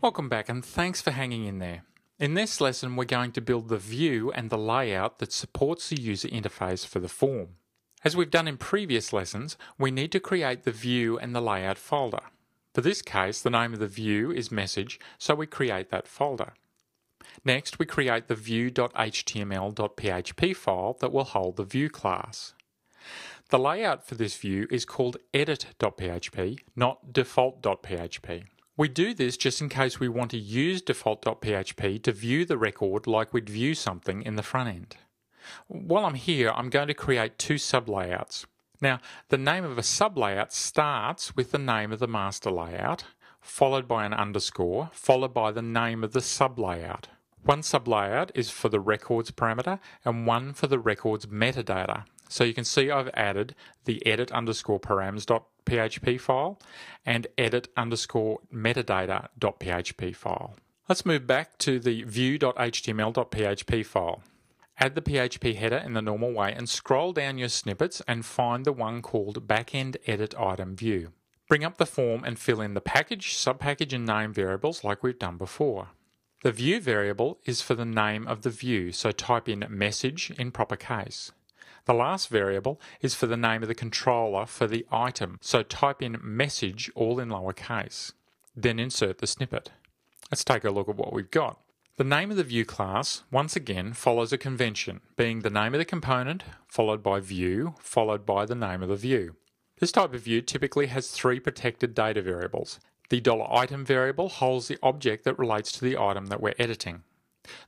Welcome back and thanks for hanging in there. In this lesson we're going to build the view and the layout that supports the user interface for the form. As we've done in previous lessons, we need to create the view and the layout folder. For this case, the name of the view is message, so we create that folder. Next, we create the view.html.php file that will hold the view class. The layout for this view is called edit.php, not default.php. We do this just in case we want to use default.php to view the record like we'd view something in the front end. While I'm here, I'm going to create two sub-layouts. Now, the name of a sub-layout starts with the name of the master layout, followed by an underscore, followed by the name of the sub-layout. One sub-layout is for the records parameter and one for the records metadata. So you can see I've added the edit_params.php file and edit_metadata.php file. Let's move back to the view.html.php file. Add the PHP header in the normal way and scroll down your snippets and find the one called backend edit item view. Bring up the form and fill in the package, subpackage and name variables like we've done before. The view variable is for the name of the view, so type in message in proper case. The last variable is for the name of the controller for the item, so type in message all in lowercase. Then insert the snippet. Let's take a look at what we've got. The name of the view class, once again, follows a convention, being the name of the component, followed by view, followed by the name of the view. This type of view typically has three protected data variables. The $item variable holds the object that relates to the item that we're editing.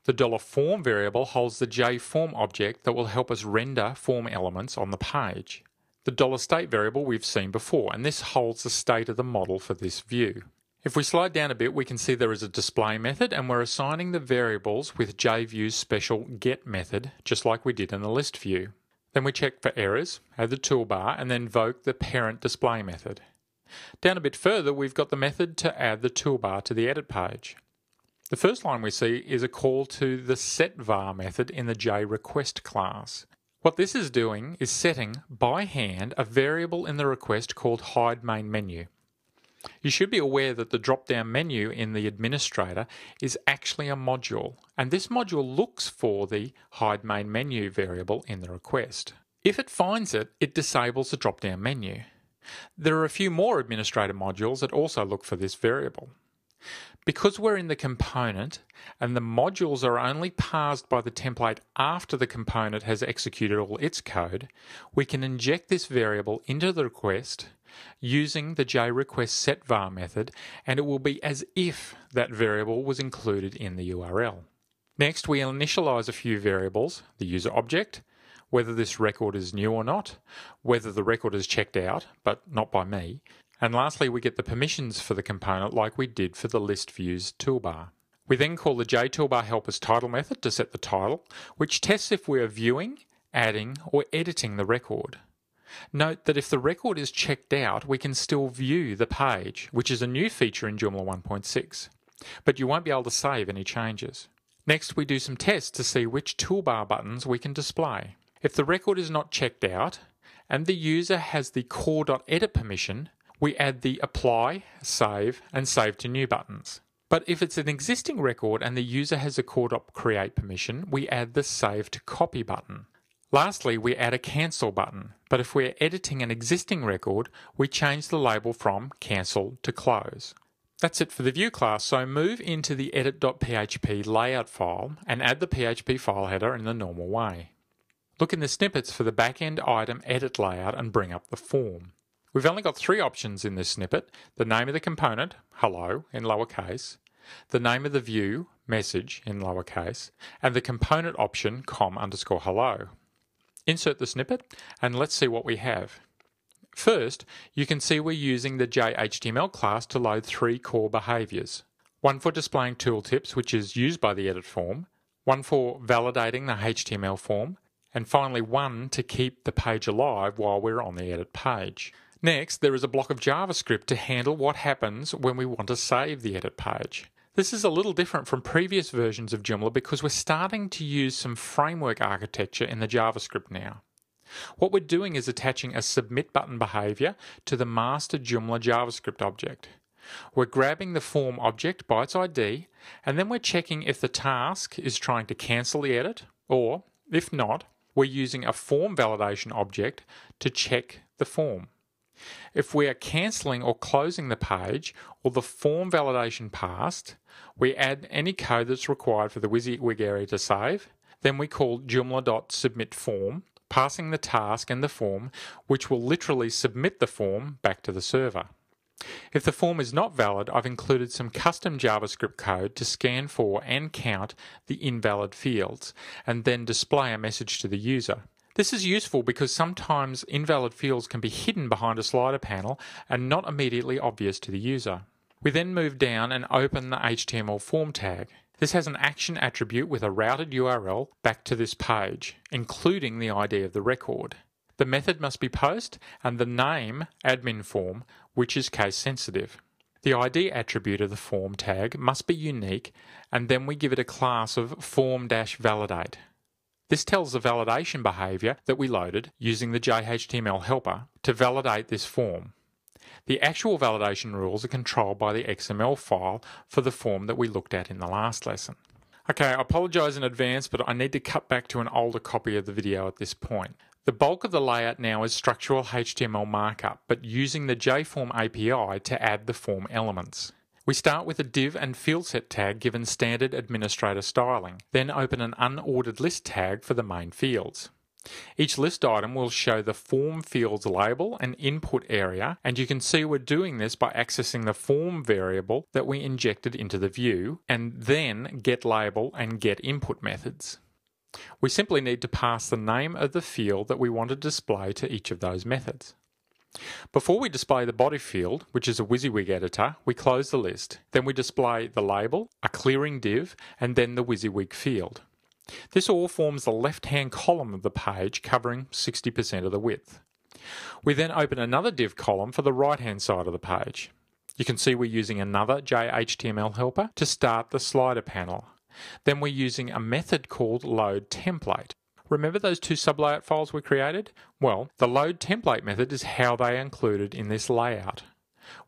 The $form variable holds the JForm object that will help us render form elements on the page. The $state variable we've seen before, and this holds the state of the model for this view. If we slide down a bit, we can see there is a display method and we're assigning the variables with JView's special get method, just like we did in the list view. Then we check for errors, add the toolbar, and then invoke the parent display method. Down a bit further, we've got the method to add the toolbar to the edit page. The first line we see is a call to the setVar method in the JRequest class. What this is doing is setting, by hand, a variable in the request called hideMainMenu. You should be aware that the drop-down menu in the administrator is actually a module, and this module looks for the hideMainMenu variable in the request. If it finds it, it disables the drop-down menu. There are a few more administrator modules that also look for this variable. Because we're in the component and the modules are only parsed by the template after the component has executed all its code, we can inject this variable into the request using the JRequestSetVar method, and it will be as if that variable was included in the URL. Next, we initialize a few variables: the user object, whether this record is new or not, whether the record is checked out, but not by me, and lastly we get the permissions for the component like we did for the list views toolbar. We then call the JToolbarHelpers title method to set the title, which tests if we are viewing, adding or editing the record. Note that if the record is checked out, we can still view the page, which is a new feature in Joomla 1.6, but you won't be able to save any changes. Next, we do some tests to see which toolbar buttons we can display. If the record is not checked out and the user has the core.edit permission, we add the apply, save and save to new buttons. But if it's an existing record and the user has a core.create permission, we add the save to copy button. Lastly, we add a cancel button, but if we're editing an existing record, we change the label from cancel to close. That's it for the view class, so move into the edit.php layout file and add the PHP file header in the normal way. Look in the snippets for the backend item edit layout and bring up the form. We've only got three options in this snippet: the name of the component, hello, in lowercase, the name of the view, message, in lowercase, and the component option, com_hello. Insert the snippet and let's see what we have. First, you can see we're using the JHTML class to load three core behaviors. One for displaying tooltips, which is used by the edit form, one for validating the HTML form, and finally one to keep the page alive while we're on the edit page. Next, there is a block of JavaScript to handle what happens when we want to save the edit page. This is a little different from previous versions of Joomla because we're starting to use some framework architecture in the JavaScript now. What we're doing is attaching a submit button behavior to the master Joomla JavaScript object. We're grabbing the form object by its ID, and then we're checking if the task is trying to cancel the edit, or, if not, we're using a form validation object to check the form. If we are cancelling or closing the page, or the form validation passed, we add any code that's required for the WYSIWYG area to save. Then we call joomla.submitForm, passing the task and the form, which will literally submit the form back to the server. If the form is not valid, I've included some custom JavaScript code to scan for and count the invalid fields, and then display a message to the user. This is useful because sometimes invalid fields can be hidden behind a slider panel and not immediately obvious to the user. We then move down and open the HTML form tag. This has an action attribute with a routed URL back to this page, including the ID of the record. The method must be post and the name admin form, which is case sensitive. The ID attribute of the form tag must be unique, and then we give it a class of form-validate. This tells the validation behavior that we loaded using the JHTML helper to validate this form. The actual validation rules are controlled by the XML file for the form that we looked at in the last lesson. Okay, I apologise in advance, but I need to cut back to an older copy of the video at this point. The bulk of the layout now is structural HTML markup, but using the JForm API to add the form elements. We start with a div and field set tag given standard administrator styling, then open an unordered list tag for the main fields. Each list item will show the form fields label and input area, and you can see we're doing this by accessing the form variable that we injected into the view, and then getLabel and getInput methods. We simply need to pass the name of the field that we want to display to each of those methods. Before we display the body field, which is a WYSIWYG editor, we close the list. Then we display the label, a clearing div, and then the WYSIWYG field. This all forms the left-hand column of the page, covering 60% of the width. We then open another div column for the right-hand side of the page. You can see we're using another JHTML helper to start the slider panel. Then we're using a method called loadTemplate. Remember those two sublayout files we created? Well, the loadTemplate method is how they are included in this layout.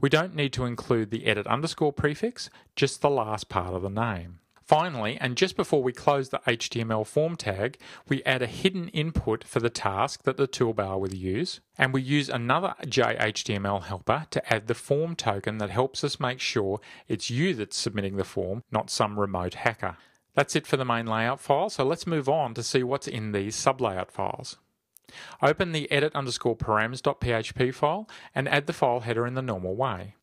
We don't need to include the edit underscore prefix, just the last part of the name. Finally, and just before we close the HTML form tag, we add a hidden input for the task that the toolbar will use, and we use another JHTML helper to add the form token that helps us make sure it's you that's submitting the form, not some remote hacker. That's it for the main layout file, so let's move on to see what's in these sublayout files. Open the edit underscore params.php file and add the file header in the normal way.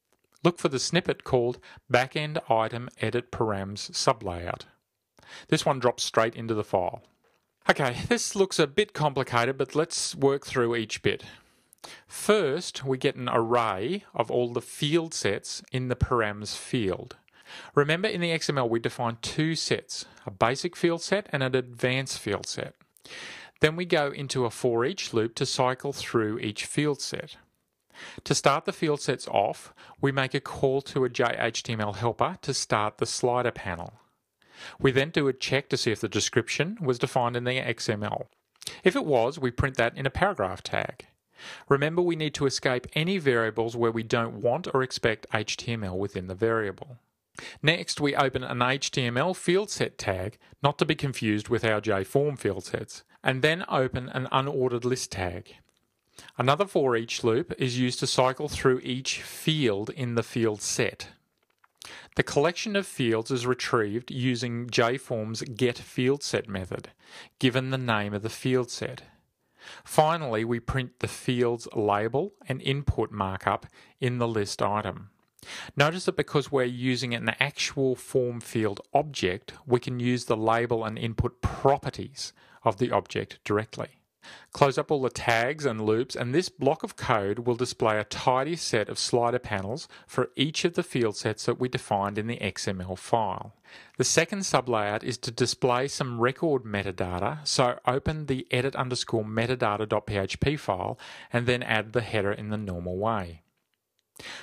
Look for the snippet called backend item edit params sublayout. This one drops straight into the file. Okay, this looks a bit complicated, but let's work through each bit. First, we get an array of all the field sets in the params field. Remember, in the XML we defined two sets, a basic field set and an advanced field set. Then we go into a for each loop to cycle through each field set. To start the field sets off, we make a call to a JHTML helper to start the slider panel. We then do a check to see if the description was defined in the XML. If it was, we print that in a paragraph tag. Remember, we need to escape any variables where we don't want or expect HTML within the variable. Next, we open an HTML field set tag, not to be confused with our JForm field sets, and then open an unordered list tag. Another for each loop is used to cycle through each field in the field set. The collection of fields is retrieved using JForm's getFieldSet method, given the name of the field set. Finally, we print the field's label and input markup in the list item. Notice that because we're using an actual form field object, we can use the label and input properties of the object directly. Close up all the tags and loops, and this block of code will display a tidy set of slider panels for each of the field sets that we defined in the XML file. The second sublayout is to display some record metadata, so open the edit underscore metadata.php file and then add the header in the normal way.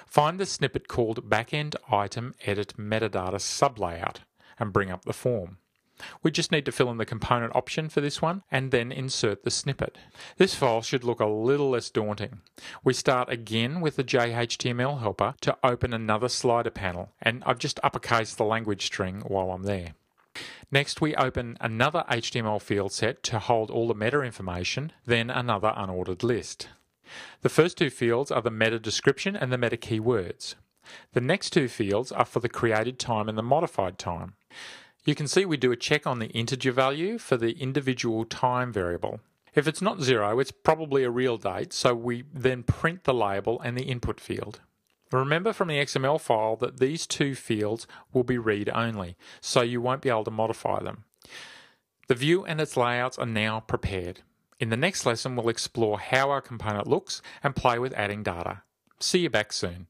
Find the snippet called backend item edit metadata sublayout and bring up the form. We just need to fill in the component option for this one and then insert the snippet. This file should look a little less daunting. We start again with the JHTML helper to open another slider panel, and I've just uppercased the language string while I'm there. Next, we open another HTML field set to hold all the meta information, then another unordered list. The first two fields are the meta description and the meta keywords. The next two fields are for the created time and the modified time. You can see we do a check on the integer value for the individual time variable. If it's not 0, it's probably a real date, so we then print the label and the input field. Remember from the XML file that these two fields will be read-only, so you won't be able to modify them. The view and its layouts are now prepared. In the next lesson, we'll explore how our component looks and play with adding data. See you back soon.